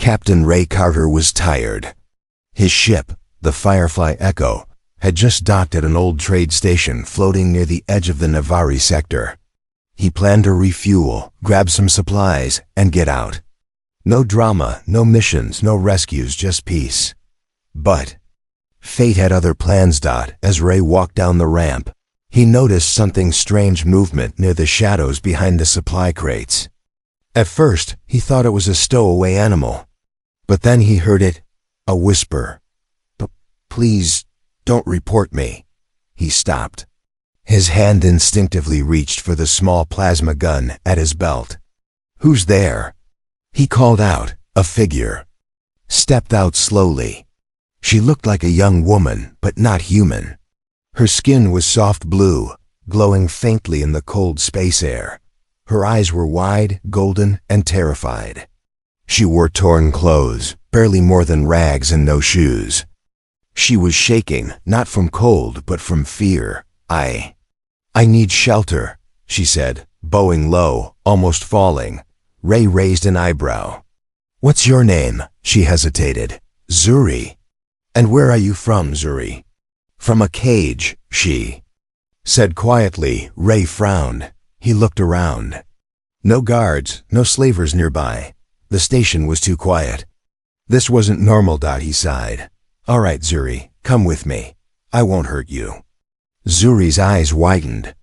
Captain Ray Carter was tired. His ship, the Firefly Echo, had just docked at an old trade station floating near the edge of the Navari sector. He planned to refuel, grab some supplies, and get out. No drama, no missions, no rescues, just peace. But fate had other plans. As Ray walked down the ramp, he noticed something strange movement near the shadows behind the supply crates. At first, he thought it was a stowaway animal. But then he heard it, a whisper. Please, don't report me. He stopped. His hand instinctively reached for the small plasma gun at his belt. Who's there? He called out. A figure stepped out slowly. She looked like a young woman, but not human. Her skin was soft blue, glowing faintly in the cold space air. Her eyes were wide, golden, and terrified. She wore torn clothes, barely more than rags, and no shoes. She was shaking, not from cold, but from fear. I need shelter, she said, bowing low, almost falling. Ray raised an eyebrow. What's your name? She hesitated. Zuri. And where are you from, Zuri? From a cage, she said quietly. Ray frowned. He looked around. No guards, no slavers nearby. The station was too quiet. This wasn't normal. He sighed. All right, Zuri, come with me. I won't hurt you. Zuri's eyes widened.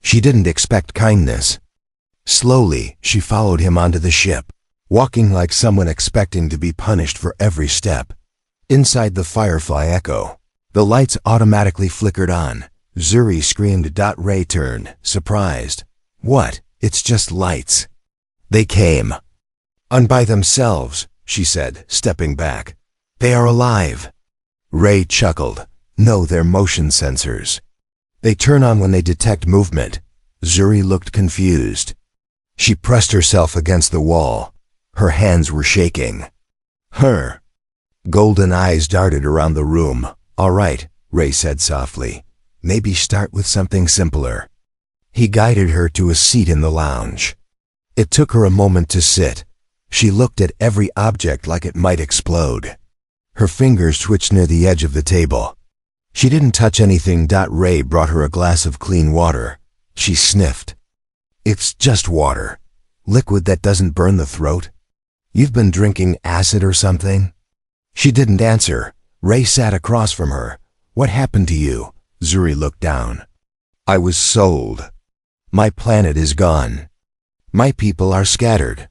She didn't expect kindness. Slowly, she followed him onto the ship, walking like someone expecting to be punished for every step. Inside the Firefly Echo, the lights automatically flickered on. Zuri screamed. Ray turned, surprised. What? It's just lights. They came. On by themselves, she said, stepping back. They are alive. Ray chuckled. No, they're motion sensors. They turn on when they detect movement. Zuri looked confused. She pressed herself against the wall. Her hands were shaking. Her golden eyes darted around the room. All right, Ray said softly. Maybe start with something simpler. He guided her to a seat in the lounge. It took her a moment to sit. She looked at every object like it might explode. Her fingers twitched near the edge of the table. She didn't touch anything. Ray brought her a glass of clean water. She sniffed. It's just water. Liquid that doesn't burn the throat. You've been drinking acid or something? She didn't answer. Ray sat across from her. What happened to you? Zuri looked down. I was sold. My planet is gone. My people are scattered.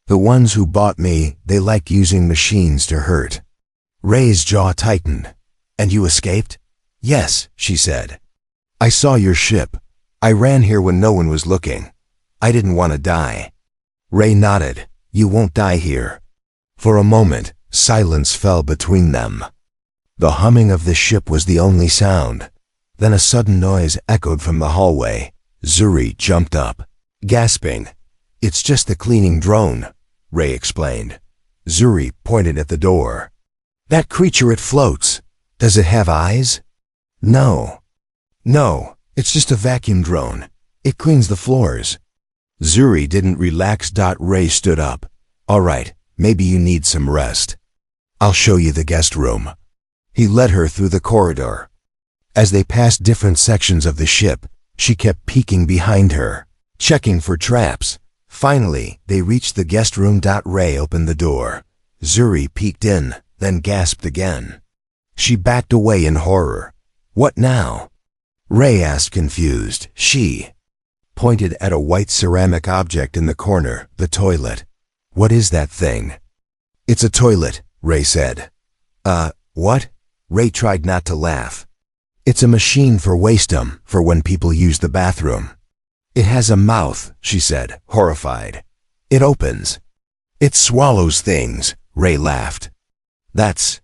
The ones who bought me, they like using machines to hurt. Ray's jaw tightened. And you escaped? Yes, she said. I saw your ship. I ran here when no one was looking. I didn't want to die. Ray nodded. You won't die here. For a moment, silence fell between them. The humming of the ship was the only sound. Then a sudden noise echoed from the hallway. Zuri jumped up, gasping. It's just the cleaning drone, Ray explained. Zuri pointed at the door. That creature, it floats. Does it have eyes? No. No, it's just a vacuum drone. It cleans the floors. Zuri didn't relax. Ray stood up. All right, maybe you need some rest. I'll show you the guest room. He led her through the corridor. As they passed different sections of the ship, she kept peeking behind her, checking for traps. Finally, they reached the guest room. Ray opened the door. Zuri peeked in, then gasped again. She backed away in horror. What now? Ray asked, confused. She pointed at a white ceramic object in the corner, the toilet. What is that thing? It's a toilet, Ray said. What? Ray tried not to laugh. It's a machine for waste-em, for when people use the bathroom. It has a mouth, she said, horrified. It opens. It swallows things, Ray laughed. That's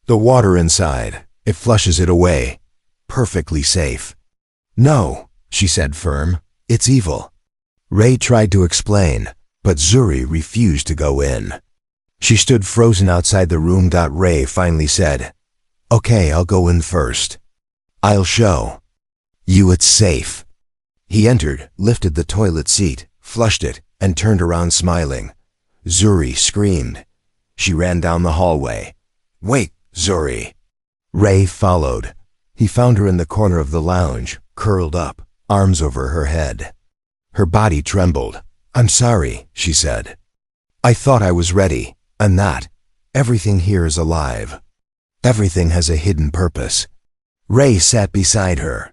the water inside. It flushes it away. Perfectly safe. No, she said, firm. It's evil. Ray tried to explain, but Zuri refused to go in. She stood frozen outside the room. Ray finally said, Okay, I'll go in first. I'll show you it's safe. He entered, lifted the toilet seat, flushed it, and turned around smiling. Zuri screamed. She ran down the hallway. "Wait, Zuri." Ray followed. He found her in the corner of the lounge, curled up, arms over her head. Her body trembled. "I'm sorry," she said. "I thought I was ready. I'm not. Everything here is alive. Everything has a hidden purpose." Ray sat beside her.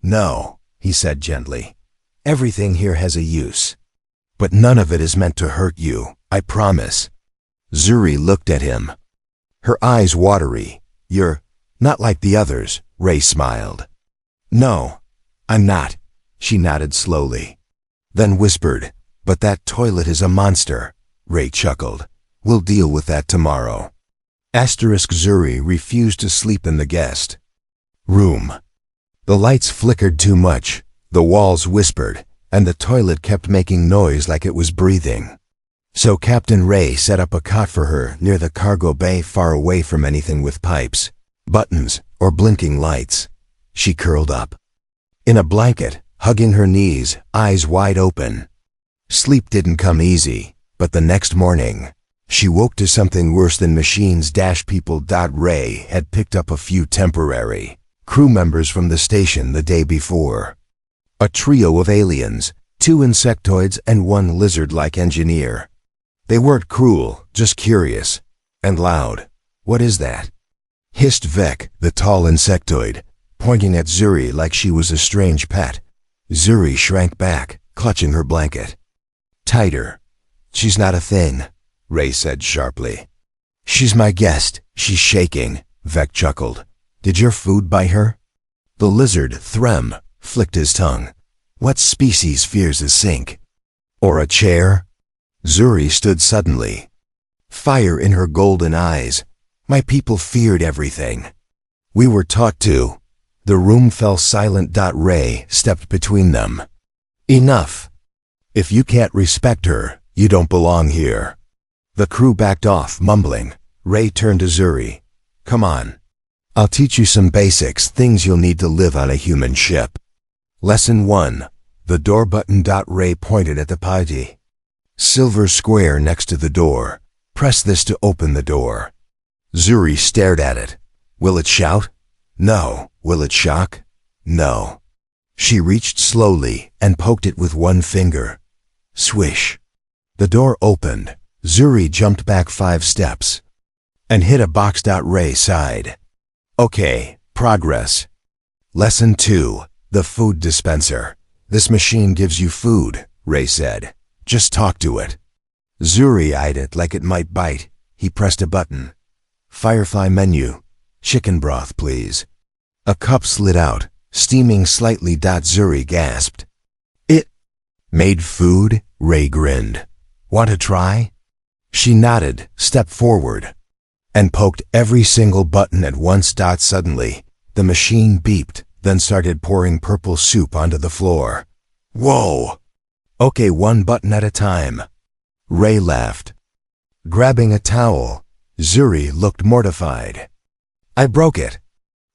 "No," he said gently. "Everything here has a use. But none of it is meant to hurt you, I promise." Zuri looked at him, her eyes watery. "You're not like the others," Ray smiled. "No, I'm not," she nodded slowly. Then whispered, "But that toilet is a monster." Ray chuckled. "We'll deal with that tomorrow." Zuri refused to sleep in the guest room. The lights flickered too much, the walls whispered, and the toilet kept making noise like it was breathing. So Captain Ray set up a cot for her near the cargo bay, far away from anything with pipes, buttons, or blinking lights. She curled up in a blanket, hugging her knees, eyes wide open. Sleep didn't come easy, but the next morning, she woke to something worse than machines. People. Ray had picked up a few temporary crew members from the station the day before. A trio of aliens, 2 insectoids and 1 lizard-like engineer. They weren't cruel, just curious. And loud. "What is that?" hissed Vec, the tall insectoid, pointing at Zuri like she was a strange pet. Zuri shrank back, clutching her blanket tighter. "She's not a thing," Ray said sharply. "She's my guest. She's shaking," Vec chuckled. "Did your food bite her?" The lizard, Threm, flicked his tongue. "What species fears a sink? Or a chair?" Zuri stood suddenly, fire in her golden eyes. "My people feared everything. We were taught to." The room fell silent. Ray stepped between them. "Enough. If you can't respect her, you don't belong here." The crew backed off, mumbling. Ray turned to Zuri. "Come on. I'll teach you some basics, things you'll need to live on a human ship." Lesson 1. The door button. Ray pointed at the pity silver square next to the door. "Press this to open the door." Zuri stared at it. "Will it shout?" "No." "Will it shock?" "No." She reached slowly and poked it with 1 finger. Swish. The door opened. Zuri jumped back 5 steps and hit a box. Ray sighed. "Okay, progress." Lesson 2. The food dispenser. "This machine gives you food," Ray said. "Just talk to it." Zuri eyed it like it might bite. He pressed a button. "Firefly menu. Chicken broth, please." A cup slid out, steaming slightly. Zuri gasped. "It made food?" Ray grinned. "Want to try?" She nodded, stepped forward, and poked every single button at once. Suddenly, the machine beeped, then started pouring purple soup onto the floor. "Whoa!" "Okay, 1 button at a time." Ray laughed. Grabbing a towel, Zuri looked mortified. "I broke it."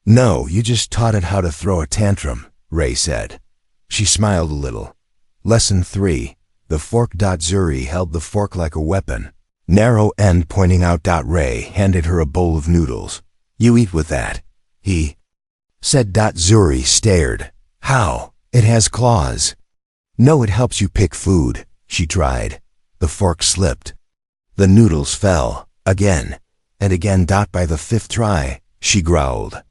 "No, you just taught it how to throw a tantrum," Ray said. She smiled a little. Lesson 3. The fork. Zuri held the fork like a weapon, narrow end pointing out. Ray handed her a bowl of noodles. "You eat with that," he said. Zuri stared. "How? It has claws." "No, it helps you pick food." She tried. The fork slipped. The noodles fell, again, and again. By the 5th try, she growled.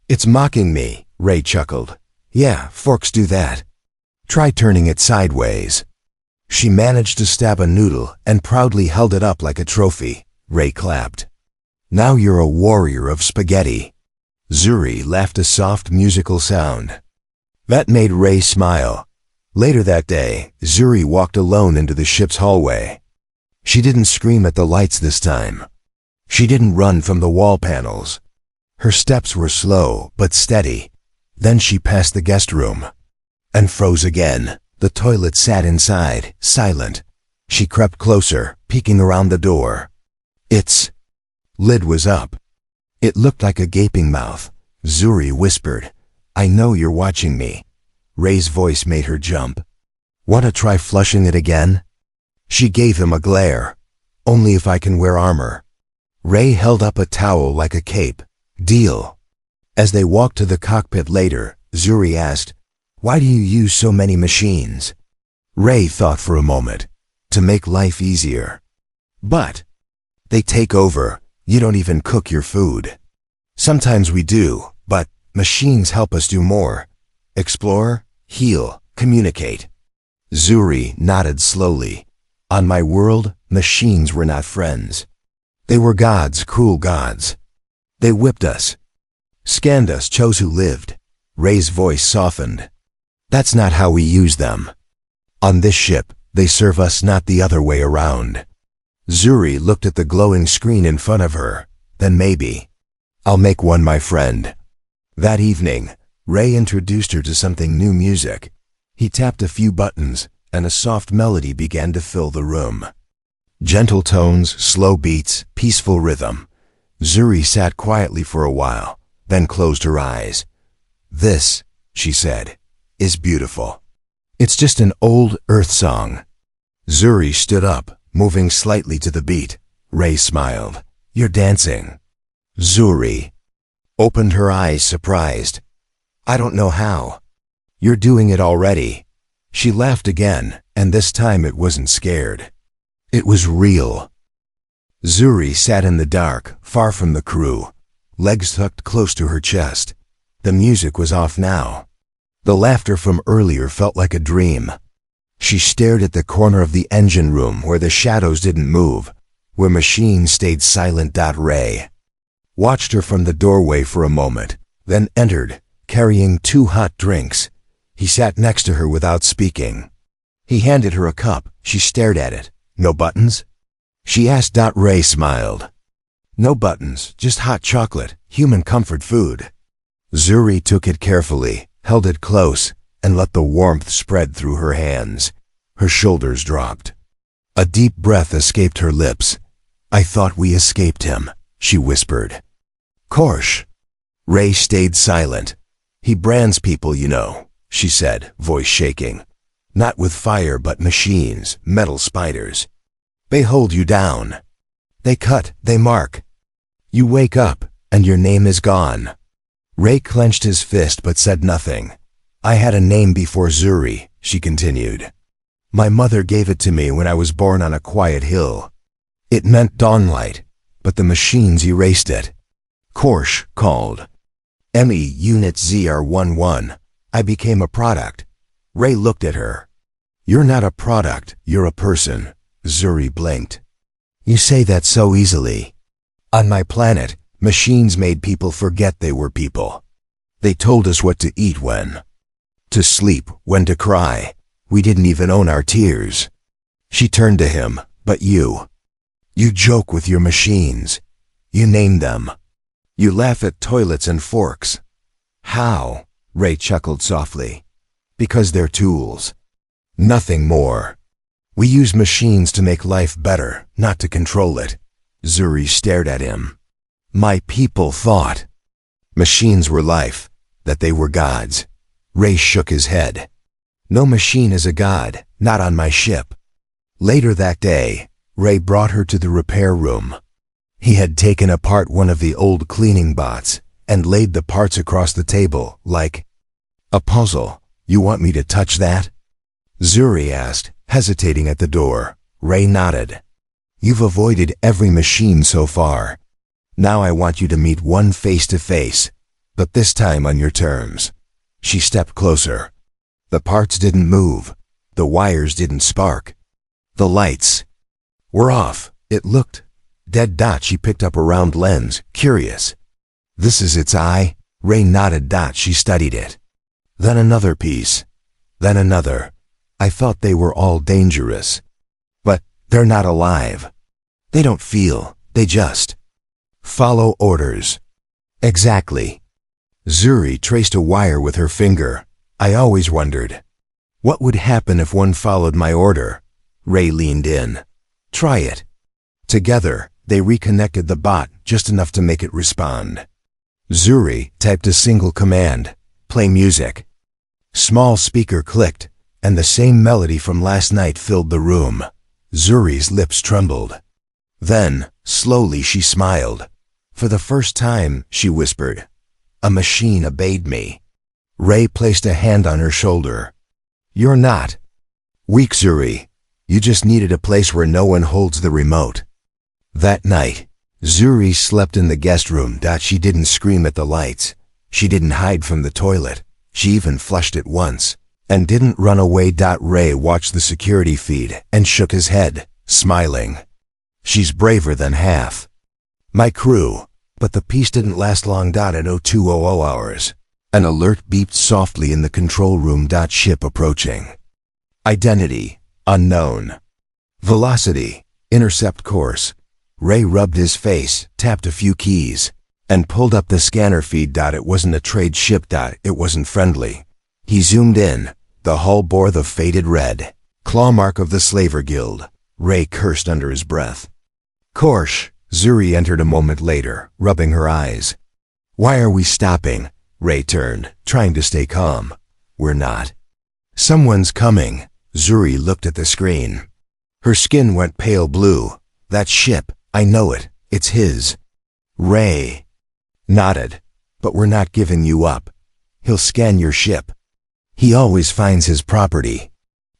"It's mocking me," Ray chuckled. "Yeah, forks do that. Try turning it sideways." She managed to stab a noodle and proudly held it up like a trophy. Ray clapped. "Now you're a warrior of spaghetti." Zuri laughed a soft musical sound. That made Ray smile. Later that day, Zuri walked alone into the ship's hallway. She didn't scream at the lights this time. She didn't run from the wall panels. Her steps were slow but steady. Then she passed the guest room and froze again. The toilet sat inside, silent. She crept closer, peeking around the door. Its lid was up. It looked like a gaping mouth. Zuri whispered, "I know you're watching me." Ray's voice made her jump. "Want to try flushing it again?" She gave him a glare. "Only if I can wear armor." Ray held up a towel like a cape. Deal. As they walked to the cockpit later, Zuri asked, "Why do you use so many machines?" Ray thought for a moment. To make life easier. But they take over. You don't even cook your food. Sometimes we do, but machines help us do more. Explore, heal, communicate. Zuri nodded slowly. On my world, machines were not friends. They were gods, cruel gods. They whipped us, scanned us, chose who lived. Ray's voice softened. That's not how we use them. On this ship, they serve us, not the other way around. Zuri looked at the glowing screen in front of her. Then maybe. I'll make one, my friend. That evening, Ray introduced her to something new: music. He tapped a few buttons, and a soft melody began to fill the room. Gentle tones, slow beats, peaceful rhythm. Zuri sat quietly for a while, then closed her eyes. "This," she said, "is beautiful. It's just an old Earth song." Zuri stood up, moving slightly to the beat. Ray smiled. "You're dancing." Zuri opened her eyes, surprised. "I don't know how." "You're doing it already." She laughed again, and this time it wasn't scared. It was real. Zuri sat in the dark, far from the crew, legs tucked close to her chest. The music was off now. The laughter from earlier felt like a dream. She stared at the corner of the engine room where the shadows didn't move, where machines stayed silent. Ray watched her from the doorway for a moment, then entered, carrying 2 hot drinks. He sat next to her without speaking. He handed her a cup. She stared at it. "No buttons?" she asked. Ray smiled. "No buttons, just hot chocolate, human comfort food." Zuri took it carefully, held it close, and let the warmth spread through her hands. Her shoulders dropped. A deep breath escaped her lips. "I thought we escaped him," she whispered. "Korsh." Ray stayed silent. "He brands people, you know," she said, voice shaking. "Not with fire, but machines, metal spiders. They hold you down. They cut, they mark. You wake up, and your name is gone." Ray clenched his fist but said nothing. "I had a name before Zuri," she continued. "My mother gave it to me when I was born on a quiet hill. It meant dawnlight, but the machines erased it." Korsh called. "ME Unit ZR11. I became a product." Ray looked at her. "You're not a product, you're a person." Zuri blinked. "You say that so easily. On my planet, machines made people forget they were people. They told us what to eat, when to sleep, when to cry. We didn't even own our tears." She turned to him. "But you joke with your machines. You name them. You laugh at toilets and forks." "How?" Ray chuckled softly. "Because they're tools. Nothing more. We use machines to make life better, not to control it." Zuri stared at him. "My people thought machines were life, that they were gods." Ray shook his head. "No machine is a god, not on my ship." Later that day, Ray brought her to the repair room. He had taken apart one of the old cleaning bots and laid the parts across the table, like a puzzle. "You want me to touch that?" Zuri asked, hesitating at the door. Ray nodded. "You've avoided every machine so far. Now I want you to meet one face to face, but this time on your terms." She stepped closer. The parts didn't move. The wires didn't spark. The lights were off. It looked dead. She picked up a round lens, curious. "This is its eye?" Ray nodded. She studied it. Then another piece. Then another. "I thought they were all dangerous. But they're not alive. They don't feel. They just follow orders." "Exactly." Zuri traced a wire with her finger. "I always wondered, what would happen if one followed my order?" Ray leaned in. "Try it." Together, they reconnected the bot just enough to make it respond. Zuri typed a single command: "Play music." Small speaker clicked, and the same melody from last night filled the room. Zuri's lips trembled. Then, Slowly she smiled. For the first time, she whispered, "A machine obeyed me." Ray placed a hand on her shoulder. "You're not weak, Zuri. You just needed a place where no one holds the remote." That night, Zuri slept in the guest room. She didn't scream at the lights. She didn't hide from the toilet. She even flushed it once, and didn't run away. Ray watched the security feed and shook his head, smiling. "She's braver than half my crew." But the peace didn't last long. At 0200 hours, an alert beeped softly in the control room. Ship approaching. Identity, unknown. Velocity, intercept course. Ray rubbed his face, tapped a few keys, and pulled up the scanner feed. It wasn't a trade ship. It wasn't friendly. He zoomed in. The hull bore the faded red claw mark of the Slaver Guild. Ray cursed under his breath. "Korsh," Zuri entered a moment later, rubbing her eyes. "Why are we stopping?" Ray turned, trying to stay calm. "We're not." "Someone's coming." Zuri looked at the screen. Her skin went pale blue. "That ship, I know it. It's his." Ray nodded. "But we're not giving you up. He'll scan your ship. He always finds his property."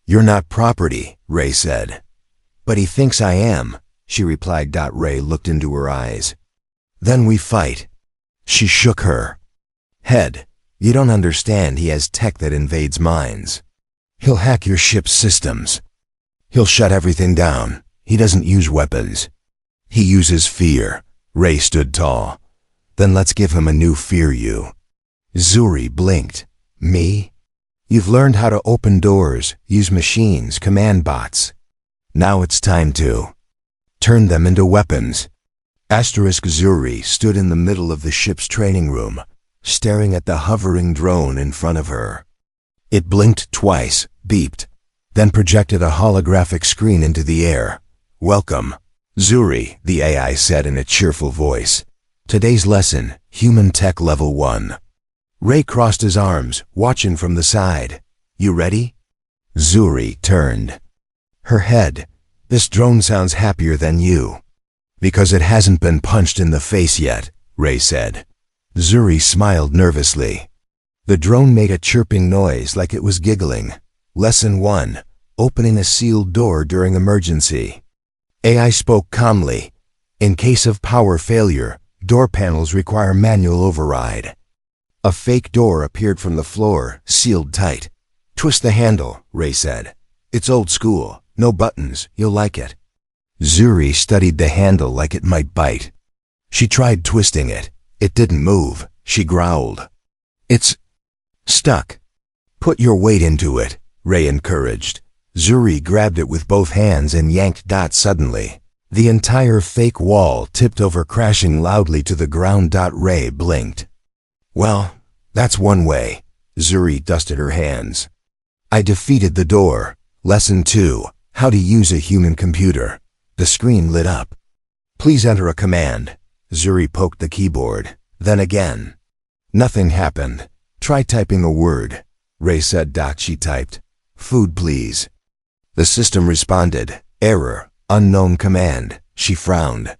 "You're not property," Ray said. "But he thinks I am," she replied. Ray looked into her eyes. "Then we fight." She shook her head. "You don't understand. He has tech that invades minds. He'll hack your ship's systems. He'll shut everything down. He doesn't use weapons. He uses fear." Ray stood tall. "Then let's give him a new fear, you." Zuri blinked. "Me? You've learned how to open doors, use machines, command bots. Now it's time to turn them into weapons." Zuri stood in the middle of the ship's training room, staring at the hovering drone in front of her. It blinked twice, beeped, then projected a holographic screen into the air. "Welcome, Zuri," the AI said in a cheerful voice. "Today's lesson, Human Tech Level 1. Ray crossed his arms, watching from the side. "You ready?" Zuri turned her head. "This drone sounds happier than you." "Because it hasn't been punched in the face yet," Ray said. Zuri smiled nervously. The drone made a chirping noise like it was giggling. Lesson 1. Opening a sealed door during emergency. AI spoke calmly. "In case of power failure, door panels require manual override." A fake door appeared from the floor, sealed tight. "Twist the handle," Ray said. "It's old school, no buttons, you'll like it." Zuri studied the handle like it might bite. She tried twisting it. It didn't move. She growled. "It's stuck." "Put your weight into it," Ray encouraged. Zuri grabbed it with both hands and yanked. Suddenly, the entire fake wall tipped over, crashing loudly to the ground. Ray blinked. "Well, that's one way." Zuri dusted her hands. "I defeated the door." Lesson 2. How to use a human computer. The screen lit up. "Please enter a command." Zuri poked the keyboard. Then again. Nothing happened. "Try typing a word," Ray said. She typed, "Food, please." The system responded, "Error, unknown command." She frowned.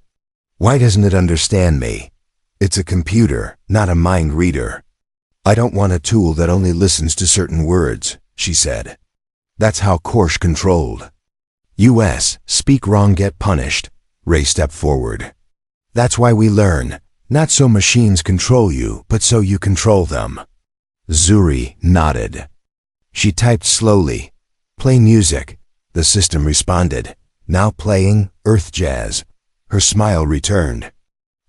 "Why doesn't it understand me? It's a computer, not a mind reader." "I don't want a tool that only listens to certain words," she said. "That's how Korsh controlled. US, speak wrong, get punished." Ray stepped forward. "That's why we learn, not so machines control you, but so you control them." Zuri nodded. She typed slowly, "Play music." The system responded, "Now playing Earth Jazz." Her smile returned.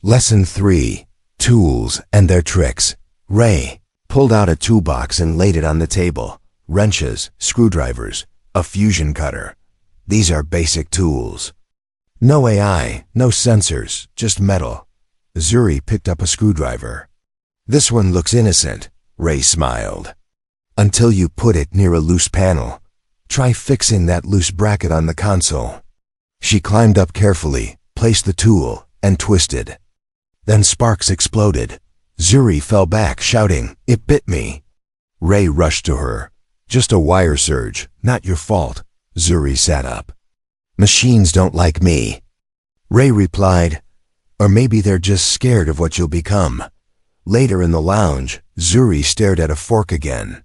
Lesson 3. Tools and their tricks. Ray pulled out a toolbox and laid it on the table. Wrenches, screwdrivers, a fusion cutter. These are basic tools. No AI, no sensors, just metal. Zuri picked up a screwdriver. "This one looks innocent," Ray smiled. "Until you put it near a loose panel. Try fixing that loose bracket on the console." She climbed up carefully, placed the tool, and twisted. Then sparks exploded. Zuri fell back, shouting, "It bit me." Ray rushed to her. "Just a wire surge, not your fault." Zuri sat up. "Machines don't like me." Ray replied, "Or maybe they're just scared of what you'll become." Later in the lounge, Zuri stared at a fork again.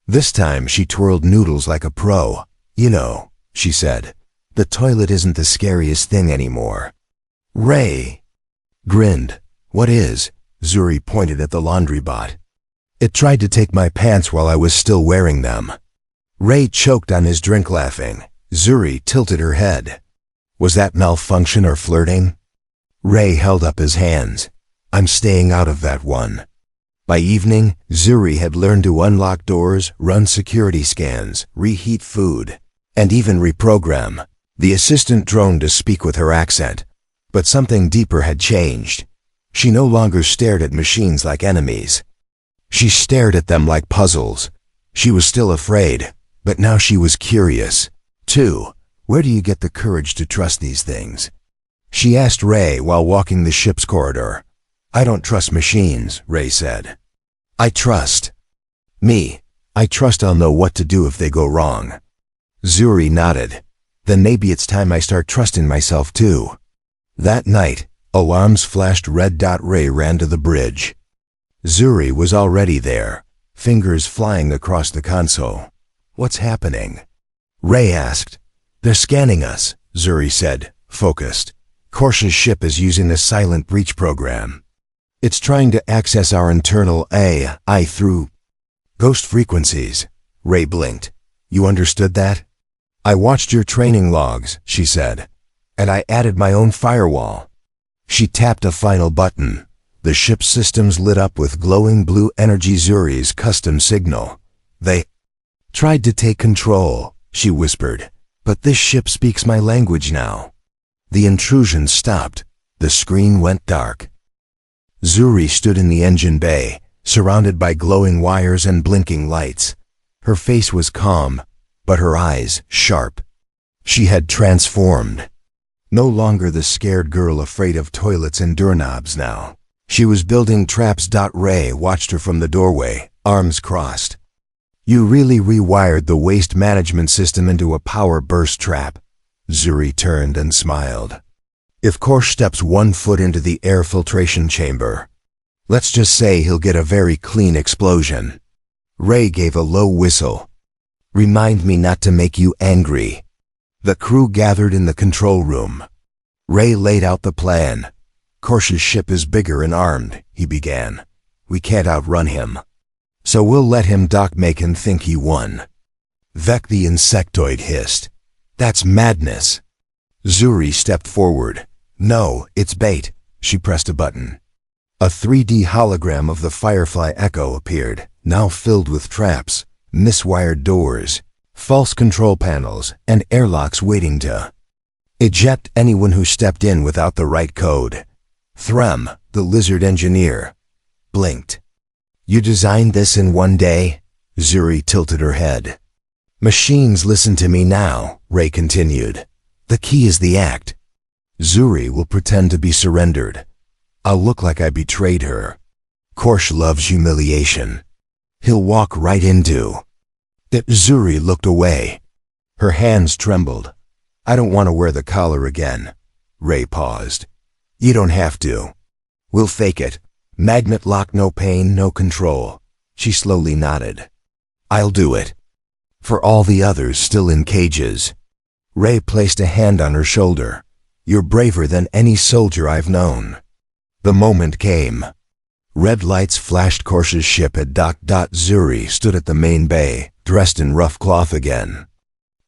This time she twirled noodles like a pro. "You know," she said, "the toilet isn't the scariest thing anymore." Ray grinned. "What is?" Zuri pointed at the laundry bot. "It tried to take my pants while I was still wearing them." Ray choked on his drink laughing. Zuri tilted her head. Was that malfunction or flirting? Ray held up his hands. "I'm staying out of that one." By evening, Zuri had learned to unlock doors, run security scans, reheat food, and even reprogram the assistant drone to speak with her accent. But something deeper had changed. She no longer stared at machines like enemies. She stared at them like puzzles. She was still afraid, but now she was curious. Too, where do you get the courage to trust these things? She asked Ray while walking the ship's corridor. "I don't trust machines," Ray said. "I trust me. I trust I'll know what to do if they go wrong." Zuri nodded. "Then maybe it's time I start trusting myself too." That night, alarms flashed red. Ray ran to the bridge. Zuri was already there, fingers flying across the console. "What's happening?" Ray asked. "They're scanning us," Zuri said, focused. "Korsh's ship is using a silent breach program. It's trying to access our internal AI through ghost frequencies." Ray blinked. "You understood that?" "I watched your training logs," she said, "and I added my own firewall." She tapped a final button. The ship's systems lit up with glowing blue energy. Zuri's custom signal. "They tried to take control," she whispered, "but this ship speaks my language now." The intrusion stopped. The screen went dark. Zuri stood in the engine bay, surrounded by glowing wires and blinking lights. Her face was calm, but her eyes sharp. She had transformed. No longer the scared girl afraid of toilets and doorknobs now. She was building traps. Ray watched her from the doorway, arms crossed. "You really rewired the waste management system into a power burst trap." Zuri turned and smiled. "If Korsh steps 1 foot into the air filtration chamber, let's just say he'll get a very clean explosion." Ray gave a low whistle. "Remind me not to make you angry." The crew gathered in the control room. Ray laid out the plan. "Korsh's ship is bigger and armed," he began. "We can't outrun him. So we'll let him make him think he won." Vec the insectoid hissed. "That's madness." Zuri stepped forward. "No, it's bait." She pressed a button. A 3D hologram of the Firefly Echo appeared, now filled with traps, miswired doors, false control panels, and airlocks waiting to eject anyone who stepped in without the right code. Threm, the lizard engineer, blinked. "You designed this in 1 day?" Zuri tilted her head. "Machines listen to me now," Ray continued. "The key is the act. Zuri will pretend to be surrendered. I'll look like I betrayed her. Korsh loves humiliation. He'll walk right into that." Zuri looked away. Her hands trembled. "I don't want to wear the collar again." Ray paused. "You don't have to. We'll fake it. Magnet lock, no pain, no control." She slowly nodded. "I'll do it. For all the others still in cages." Ray placed a hand on her shoulder. "You're braver than any soldier I've known." The moment came. Red lights flashed. Korsh's ship had docked. Zuri stood at the main bay, dressed in rough cloth again.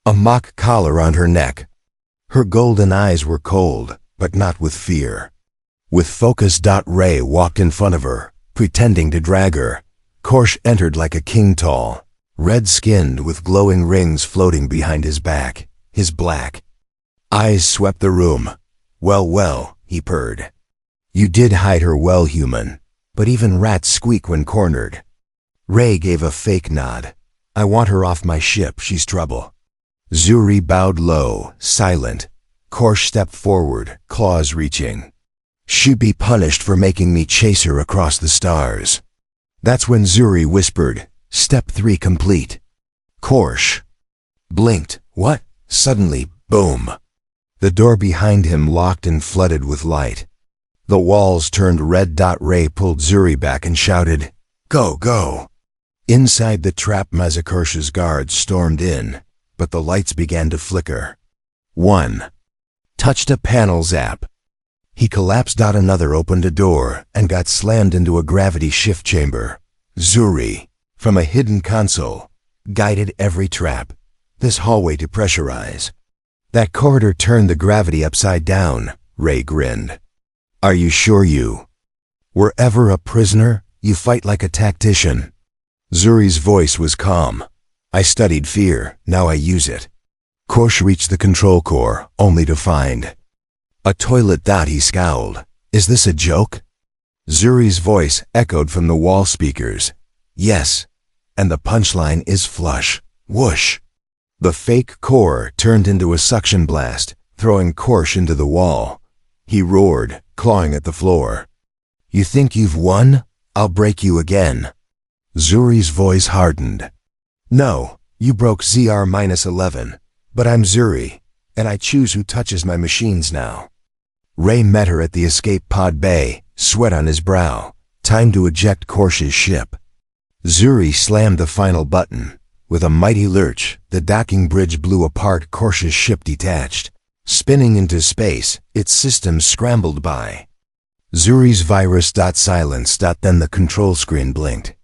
A mock collar on her neck. Her golden eyes were cold, but not with fear. With focus. Ray walked in front of her, pretending to drag her. Korsh entered like a king, tall, red-skinned with glowing rings floating behind his back. His black eyes swept the room. Well, he purred. "You did hide her well, human, but even rats squeak when cornered." Ray gave a fake nod. "I want her off my ship, she's trouble." Zuri bowed low, silent. Korsh stepped forward, claws reaching. "She'd be punished for making me chase her across the stars." That's when Zuri whispered, "Step 3 complete." Korsh blinked. "What?" Suddenly, boom. The door behind him locked and flooded with light. The walls turned red. Ray pulled Zuri back and shouted, "Go, go!" Inside the trap, Mazakorsha's guards stormed in, but the lights began to flicker. One touched a panel. Zap. He collapsed. Another opened a door and got slammed into a gravity shift chamber. Zuri, from a hidden console, guided every trap, this hallway to pressurize. That corridor turned the gravity upside down. Ray grinned. "Are you sure you were ever a prisoner? You fight like a tactician." Zuri's voice was calm. "I studied fear, now I use it." Korsh reached the control core, only to find a toilet. He scowled. "Is this a joke?" Zuri's voice echoed from the wall speakers. "Yes, and the punchline is flush. Whoosh." The fake core turned into a suction blast, throwing Korsh into the wall. He roared, clawing at the floor. "You think you've won? I'll break you again." Zuri's voice hardened. "No, you broke ZR-11, but I'm Zuri, and I choose who touches my machines now." Ray met her at the escape pod bay, sweat on his brow. Time to eject Korsh's ship. Zuri slammed the final button. With a mighty lurch, the docking bridge blew apart. Korsh's ship detached. Spinning into space, its systems scrambled by. Zuri's virus. Silence. Then the control screen blinked.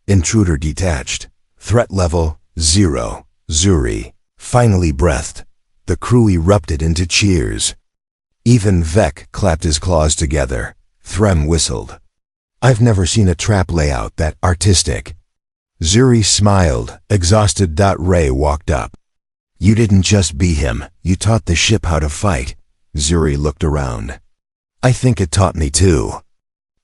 Intruder detached. Threat level 0. Zuri finally breathed. The crew erupted into cheers. Even Vec clapped his claws together. Threm whistled. "I've never seen a trap layout that artistic." Zuri smiled, exhausted. Ray walked up. "You didn't just be him, you taught the ship how to fight." Zuri looked around. "I think it taught me too."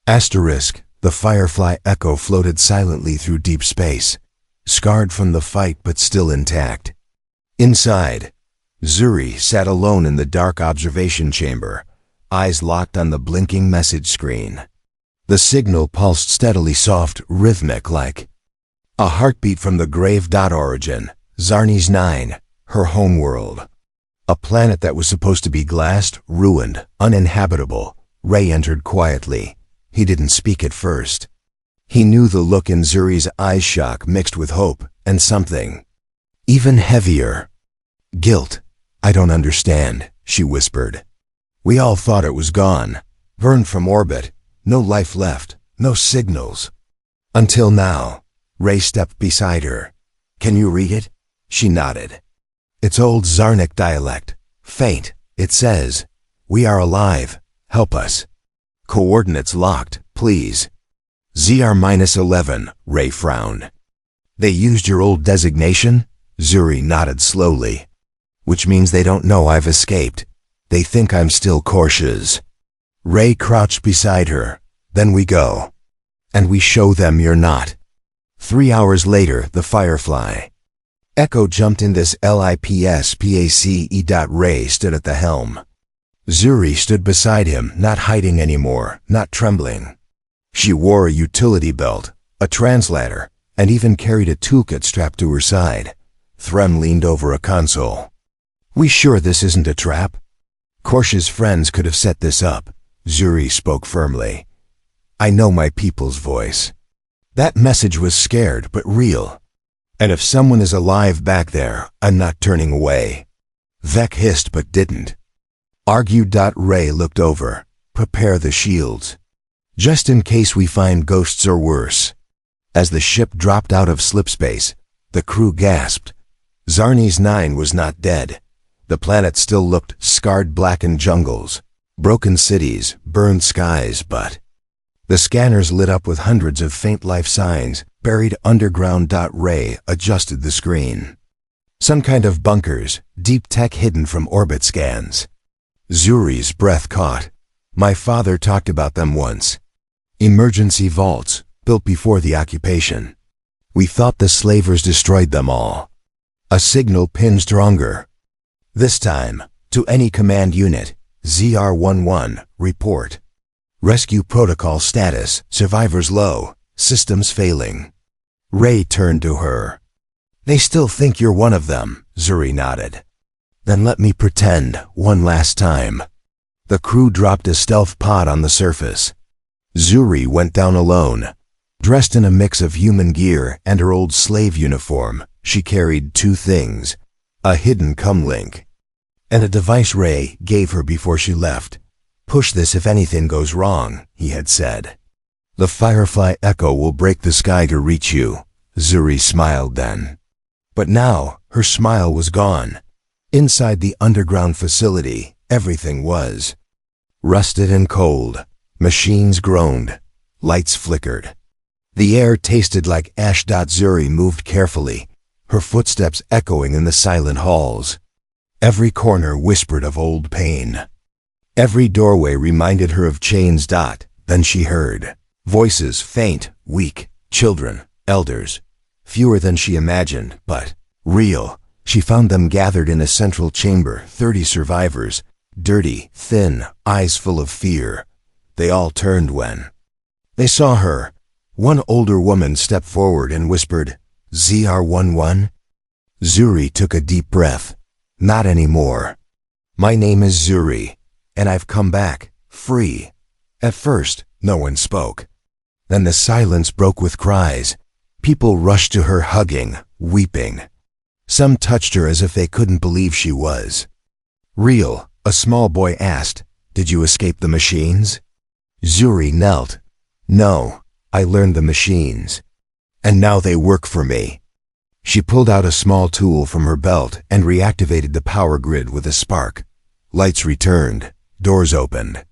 Asterisk. The Firefly Echo floated silently through deep space, scarred from the fight but still intact. Inside, Zuri sat alone in the dark observation chamber, eyes locked on the blinking message screen. The signal pulsed steadily, soft, rhythmic, like a heartbeat from the grave. Origin, Zarnes 9, her homeworld. A planet that was supposed to be glassed, ruined, uninhabitable. Ray entered quietly. He didn't speak at first. He knew the look in Zuri's eyes, shock mixed with hope, and something even heavier. "Guilt. I don't understand," she whispered. "We all thought it was gone, burned from orbit, no life left, no signals. Until now." Ray stepped beside her. "Can you read it?" She nodded. "It's old Zarnik dialect. Faint. It says, 'We are alive. Help us.' Coordinates locked, please." ZR-11, Ray frowned. "They used your old designation?" Zuri nodded slowly. "Which means they don't know I've escaped. They think I'm still Korsh's." Ray crouched beside her. "Then we go. And we show them you're not." 3 hours later, the Firefly Echo jumped in this LIPSPACE. Ray stood at the helm. Zuri stood beside him, not hiding anymore, not trembling. She wore a utility belt, a translator, and even carried a toolkit strapped to her side. Threm leaned over a console. "We sure this isn't a trap?" "Korsh's friends could have set this up," Zuri spoke firmly. "I know my people's voice." That message was scared but real. "And if someone is alive back there, I'm not turning away." Vec hissed but didn't. Argued. Ray looked over. "Prepare the shields. Just in case we find ghosts or worse." As the ship dropped out of slipspace, the crew gasped. Zarnes 9 was not dead. The planet still looked scarred, blackened jungles, broken cities, burned skies, but the scanners lit up with hundreds of faint life signs buried underground. Ray adjusted the screen. Some kind of bunkers, deep tech hidden from orbit scans. Zuri's breath caught. "My father talked about them once. Emergency vaults, built before the occupation. We thought the slavers destroyed them all." A signal pinned stronger. This time, to any command unit, ZR-11, report. Rescue protocol status, survivors low, systems failing. Ray turned to her. "They still think you're one of them," Zuri nodded. Then let me pretend one last time. The crew dropped a stealth pod on the surface. Zuri went down alone. Dressed in a mix of human gear and her old slave uniform, she carried two things: a hidden comlink and a device Ray gave her before she left. "Push this if anything goes wrong," he had said. "The Firefly Echo will break the sky to reach you." Zuri smiled then. But now, her smile was gone. Inside the underground facility, everything was rusted and cold. Machines groaned. Lights flickered. The air tasted like ash. Zuri moved carefully, her footsteps echoing in the silent halls. Every corner whispered of old pain. Every doorway reminded her of chains. Then she heard voices, faint, weak, children, elders, fewer than she imagined, but real. She found them gathered in a central chamber, 30 survivors, dirty, thin, eyes full of fear. They all turned when they saw her. One older woman stepped forward and whispered, "ZR11?" Zuri took a deep breath. "Not anymore. My name is Zuri, and I've come back, free." At first, no one spoke. Then the silence broke with cries. People rushed to her, hugging, weeping. Some touched her as if they couldn't believe she was real. A small boy asked, "Did you escape the machines?" Zuri knelt. "No, I learned the machines, and now they work for me." She pulled out a small tool from her belt and reactivated the power grid with a spark. Lights returned. Doors opened.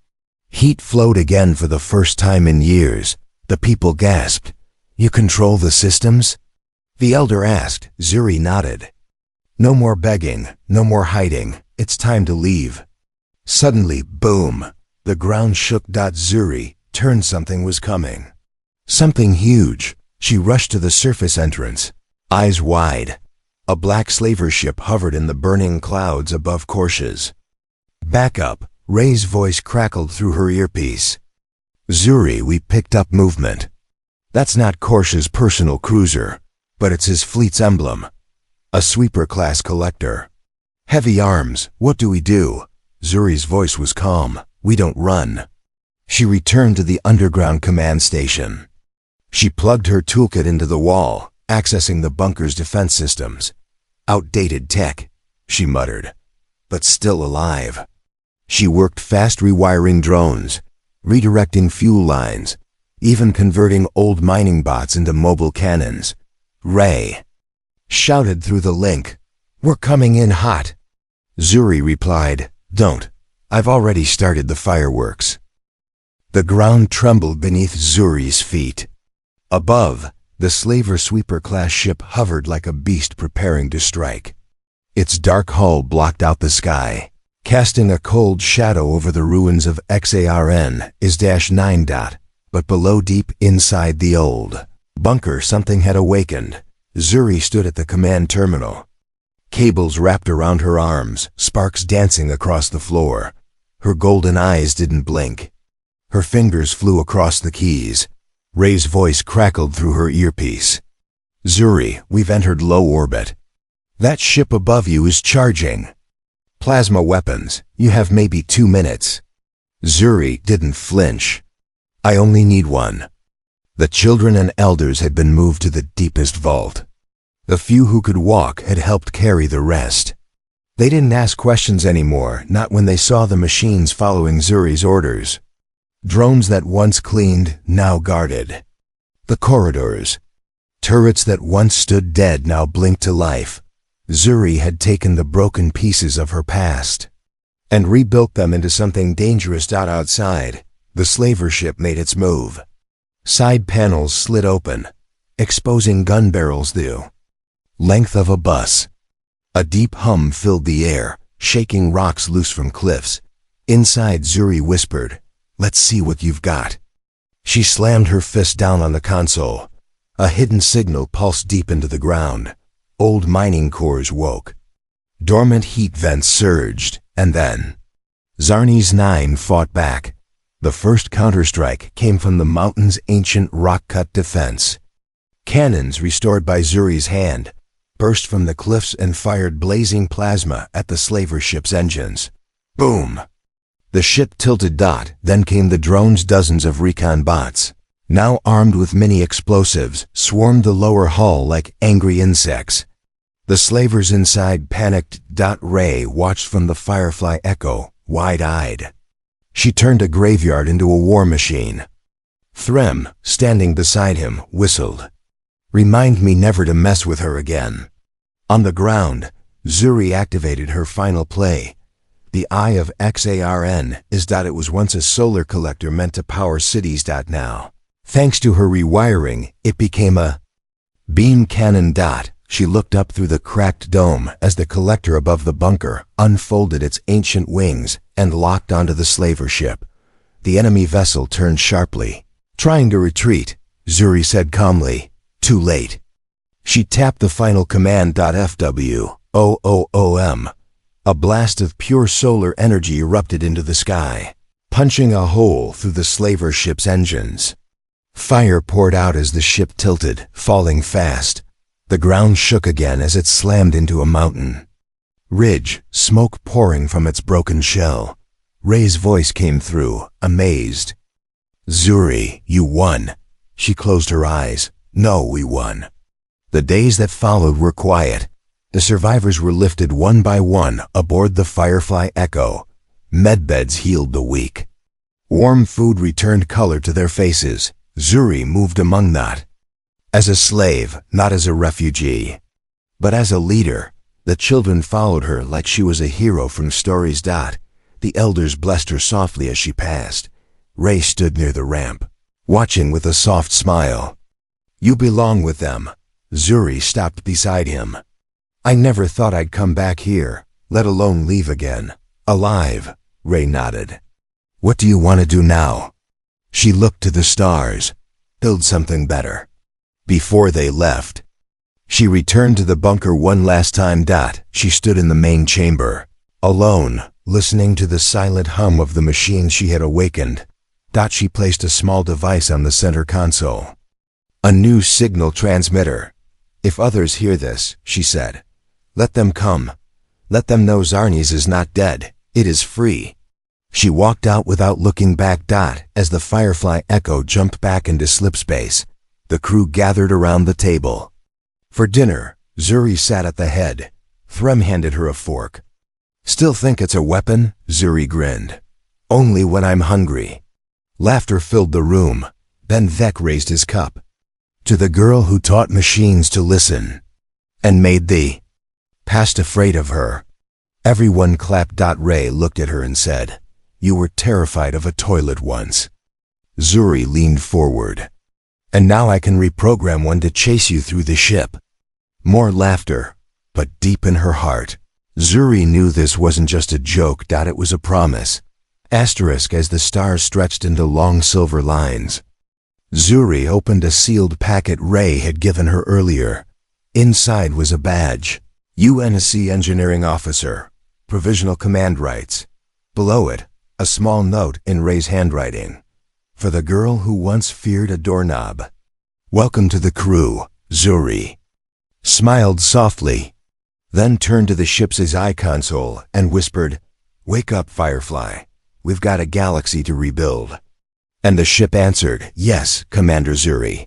Heat flowed again for the first time in years. The people gasped. "You control the systems?" The elder asked. Zuri nodded. "No more begging, no more hiding. It's time to leave." Suddenly, boom! The ground shook. Zuri turned. Something was coming. Something huge. She rushed to the surface entrance, eyes wide. A black slaver ship hovered in the burning clouds above Korshes. "Back up," Ray's voice crackled through her earpiece. "Zuri, we picked up movement. That's not Korshes' personal cruiser, but it's his fleet's emblem. A sweeper-class collector. Heavy arms, what do we do?" Zuri's voice was calm. "We don't run." She returned to the underground command station. She plugged her toolkit into the wall, accessing the bunker's defense systems. "Outdated tech," she muttered, "but still alive." She worked fast, rewiring drones, redirecting fuel lines, even converting old mining bots into mobile cannons. Ray shouted through the link, "We're coming in hot." Zuri replied, "Don't. I've already started the fireworks." The ground trembled beneath Zuri's feet. Above, the slaver sweeper-class ship hovered like a beast preparing to strike. Its dark hull blocked out the sky, casting a cold shadow over the ruins of XARN-9. But below, deep inside the old bunker, something had awakened. Zuri stood at the command terminal. Cables wrapped around her arms, sparks dancing across the floor. Her golden eyes didn't blink. Her fingers flew across the keys. Ray's voice crackled through her earpiece. "Zuri, we've entered low orbit. That ship above you is charging. Plasma weapons, you have maybe 2 minutes." Zuri didn't flinch. "I only need one." The children and elders had been moved to the deepest vault. The few who could walk had helped carry the rest. They didn't ask questions anymore, not when they saw the machines following Zuri's orders. Drones that once cleaned, now guarded. The corridors. Turrets that once stood dead now blinked to life. Zuri had taken the broken pieces of her past and rebuilt them into something dangerous. Outside, the slaver ship made its move. Side panels slid open, exposing gun barrels the length of a bus. A deep hum filled the air, shaking rocks loose from cliffs. Inside, Zuri whispered, "Let's see what you've got." She slammed her fist down on the console. A hidden signal pulsed deep into the ground. Old mining cores woke. Dormant heat vents surged, and then Zarni's 9 fought back. The first counterstrike came from the mountain's ancient rock-cut defense. Cannons restored by Zuri's hand burst from the cliffs and fired blazing plasma at the slaver ship's engines. Boom! The ship tilted. Then came the drone's dozens of recon bots, now armed with mini explosives, swarmed the lower hull like angry insects. The slavers inside panicked. Ray watched from the Firefly Echo, wide-eyed. She turned a graveyard into a war machine. Threm, standing beside him, whistled. Remind me never to mess with her again. On the ground, Zuri activated her final play. The Eye of Xarn is. It was once a solar collector meant to power cities. Now, thanks to her rewiring, it became a beam cannon. She looked up through the cracked dome as the collector above the bunker unfolded its ancient wings and locked onto the slaver ship. The enemy vessel turned sharply. Trying to retreat, Zuri said calmly, too late. She tapped the final command. FWOOOM. A blast of pure solar energy erupted into the sky, punching a hole through the slaver ship's engines. Fire poured out as the ship tilted, falling fast. The ground shook again as it slammed into a mountain ridge, smoke pouring from its broken shell. Ray's voice came through, amazed. Zuri, you won. She closed her eyes. No, we won. The days that followed were quiet. The survivors were lifted one by one aboard the Firefly Echo. Medbeds healed the weak. Warm food returned color to their faces. Zuri moved among that. As a slave, not as a refugee, but as a leader. The children followed her like she was a hero from stories. The elders blessed her softly as she passed. Ray stood near the ramp, watching with a soft smile. You belong with them. Zuri stopped beside him. I never thought I'd come back here, let alone leave again. Alive, Ray nodded. What do you want to do now? She looked to the stars. Build something better. Before they left, she returned to the bunker one last time. She stood in the main chamber, alone, listening to the silent hum of the machine she had awakened. She placed a small device on the center console. A new signal transmitter. If others hear this, she said, let them come. Let them know Zarnes is not dead. It is free. She walked out without looking back. As the Firefly Echo jumped back into slipspace, the crew gathered around the table. For dinner, Zuri sat at the head. Threm handed her a fork. Still think it's a weapon? Zuri grinned. Only when I'm hungry. Laughter filled the room. Then Vec raised his cup. To the girl who taught machines to listen and made the past afraid of her. Everyone clapped. Ray looked at her and said, you were terrified of a toilet once. Zuri leaned forward. And now I can reprogram one to chase you through the ship. More laughter, but deep in her heart, Zuri knew this wasn't just a joke. It was a promise. Asterisk as the stars stretched into long silver lines. Zuri opened a sealed packet Ray had given her earlier. Inside was a badge. UNSC Engineering Officer. Provisional command rights. Below it, a small note in Ray's handwriting. For the girl who once feared a doorknob. Welcome to the crew, Zuri. Smiled softly, then turned to the ship's eye console and whispered, wake up, Firefly. We've got a galaxy to rebuild. And the ship answered, yes, Commander Zuri.